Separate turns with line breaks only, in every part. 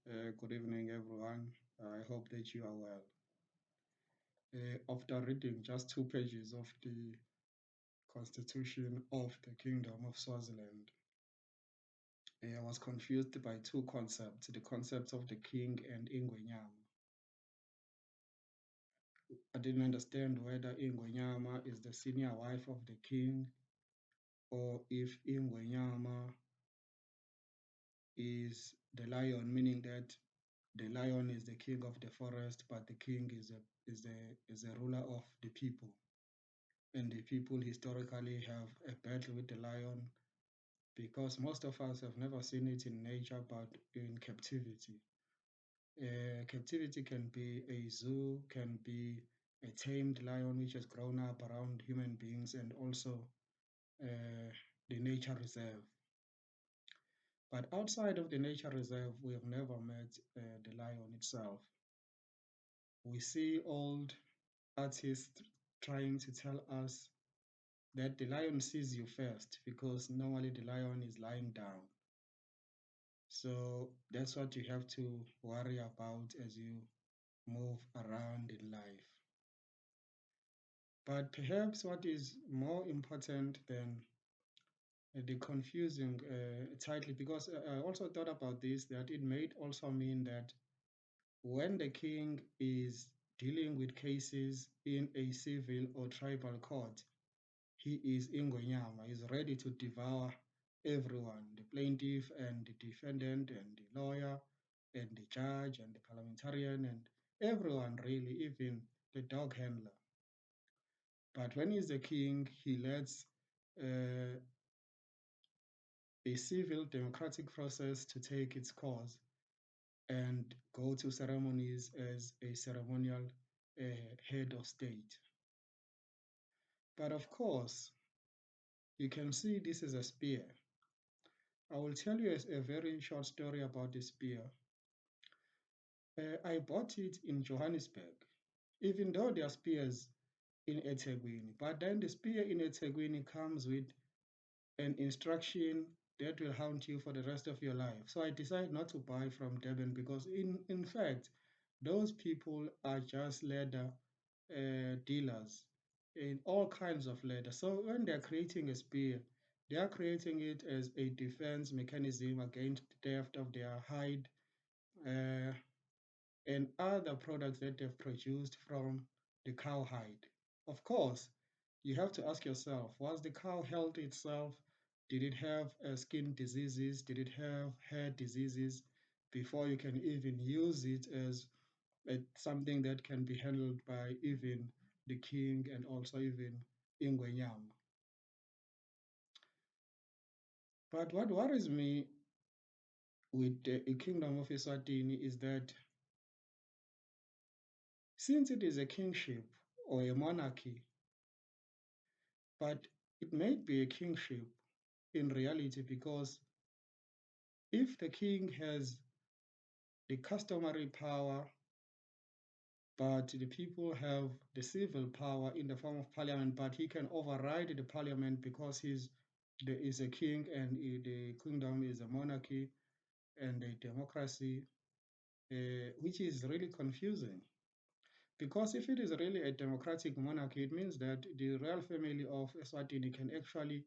Good evening, everyone. I hope that you are well. After reading just 2 pages of the Constitution of the Kingdom of Swaziland, I was confused by two concepts, the concepts of the king and Ingwenyama. I didn't understand whether Ingwenyama is the senior wife of the king or if Ingwenyama is the lion, meaning that the lion is the king of the forest, but the king is a ruler of the people. And the people historically have a battle with the lion because most of us have never seen it in nature but in captivity. Captivity can be a zoo, can be a tamed lion which has grown up around human beings, and also the nature reserve. But outside of the nature reserve, we have never met the lion itself. We see old artists trying to tell us that the lion sees you first because normally the lion is lying down. So that's what you have to worry about as you move around in life. But perhaps what is more important than the confusing title, because I also thought about this, that it may also mean that when the king is dealing with cases in a civil or tribal court, he is Ingwenyama, is ready to devour everyone, the plaintiff and the defendant and the lawyer and the judge and the parliamentarian and everyone really, even the dog handler. But when he's the king, he lets uh, a civil democratic process to take its course and go to ceremonies as a ceremonial head of state. But of course, you can see this is a spear. I will tell you a very short story about the spear. I bought it in Johannesburg, even though there are spears in eThekwini. But then the spear in eThekwini comes with an instruction that will haunt you for the rest of your life. So I decided not to buy from Durban because, in fact, those people are just leather dealers in all kinds of leather. So when they're creating a spear, they are creating it as a defense mechanism against theft of their hide uh, and other products that they've produced from the cow hide. Of course, you have to ask yourself, was the cow healthy itself? Did it have skin diseases? Did it have hair diseases? Before you can even use it as something that can be handled by even the king and also even Ingwenyama. But what worries me with the Kingdom of Eswatini is that since it is a kingship or a monarchy, but it may be a kingship in reality because if the king has the customary power, but the people have the civil power in the form of parliament, but he can override the parliament because there is a king and the kingdom is a monarchy and a democracy, which is really confusing. Because if it is really a democratic monarchy, it means that the royal family of Eswatini can actually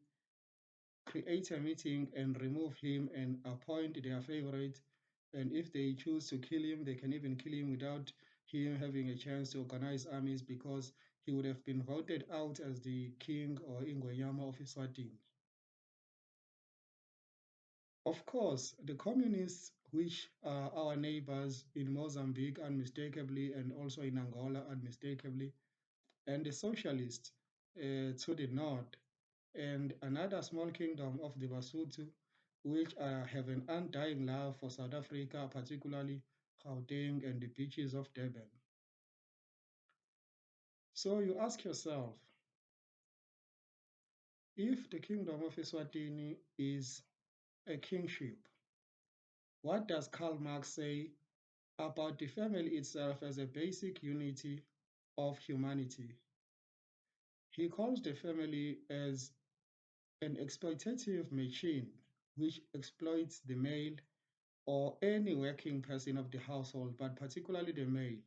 create a meeting and remove him and appoint their favorite. And if they choose to kill him, they can even kill him without him having a chance to organize armies because he would have been voted out as the king or Ingwenyama of Eswatini. Of course, the communists, which are our neighbors in Mozambique unmistakably and also in Angola unmistakably, and the socialists to the north, and another small kingdom of the Basotho, which have an undying love for South Africa, particularly Gauteng and the beaches of Durban. So you ask yourself, if the kingdom of Eswatini is a kingship, what does Karl Marx say about the family itself as a basic unity of humanity? He calls the family as an exploitative machine which exploits the male or any working person of the household, but particularly the male.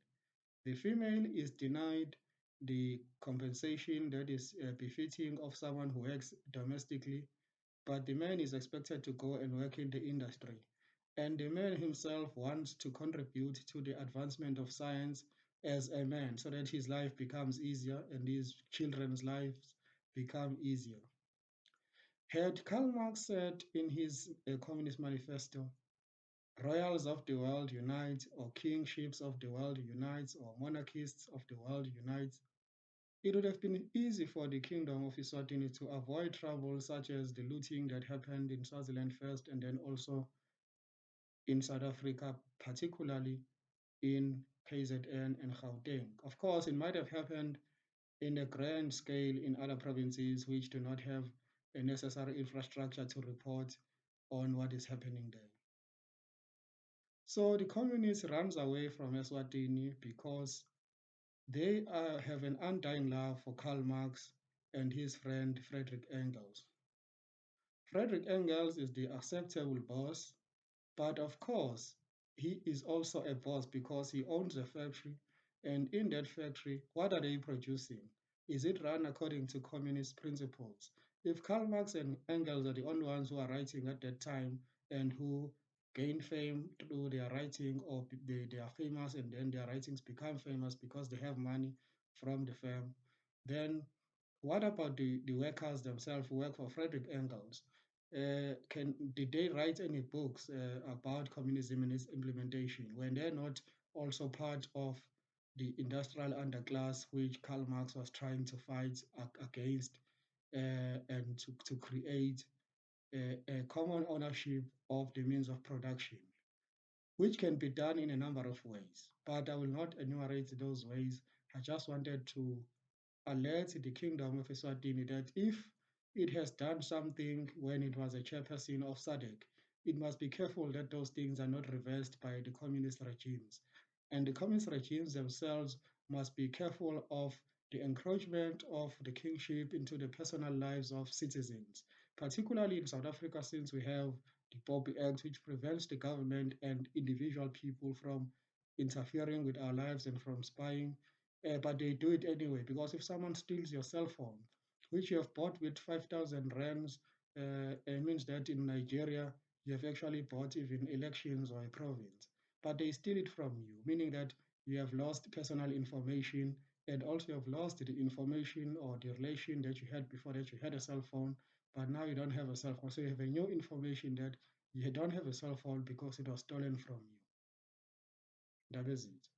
The female is denied the compensation that is befitting of someone who works domestically, but the man is expected to go and work in the industry. And the man himself wants to contribute to the advancement of science as a man so that his life becomes easier and his children's lives become easier. Had Karl Marx said in his Communist Manifesto, royals of the world unite, or kingships of the world unite, or monarchists of the world unite, it would have been easy for the Kingdom of Eswatini to avoid trouble such as the looting that happened in Swaziland first and then also in South Africa, particularly in KZN and Gauteng. Of course, it might have happened in a grand scale in other provinces which do not have a necessary infrastructure to report on what is happening there. So the communists runs away from Eswatini because they have an undying love for Karl Marx and his friend Frederick Engels. Frederick Engels is the acceptable boss, but of course, he is also a boss because he owns a factory. And in that factory, what are they producing? Is it run according to communist principles? If Karl Marx and Engels are the only ones who are writing at that time and who gain fame through their writing, or they are famous and then their writings become famous because they have money from the firm, then what about the workers themselves who work for Frederick Engels? Did they write any books about communism and its implementation when they're not also part of the industrial underclass which Karl Marx was trying to fight against and to create a common ownership of the means of production, which can be done in a number of ways. But I will not enumerate those ways. I just wanted to alert the Kingdom of Eswatini that if it has done something when it was a chairperson of SADC, it must be careful that those things are not reversed by the communist regimes. And the communist regimes themselves must be careful of the encroachment of the kingship into the personal lives of citizens, particularly in South Africa, since we have the Poppy Act, which prevents the government and individual people from interfering with our lives and from spying, but they do it anyway, because if someone steals your cell phone, which you have bought with 5,000 rands, it means that in Nigeria, you have actually bought even elections or a province. But they steal it from you, meaning that you have lost personal information and also you have lost the information or the relation that you had before that you had a cell phone, but now you don't have a cell phone. So you have a new information that you don't have a cell phone because it was stolen from you. That is it.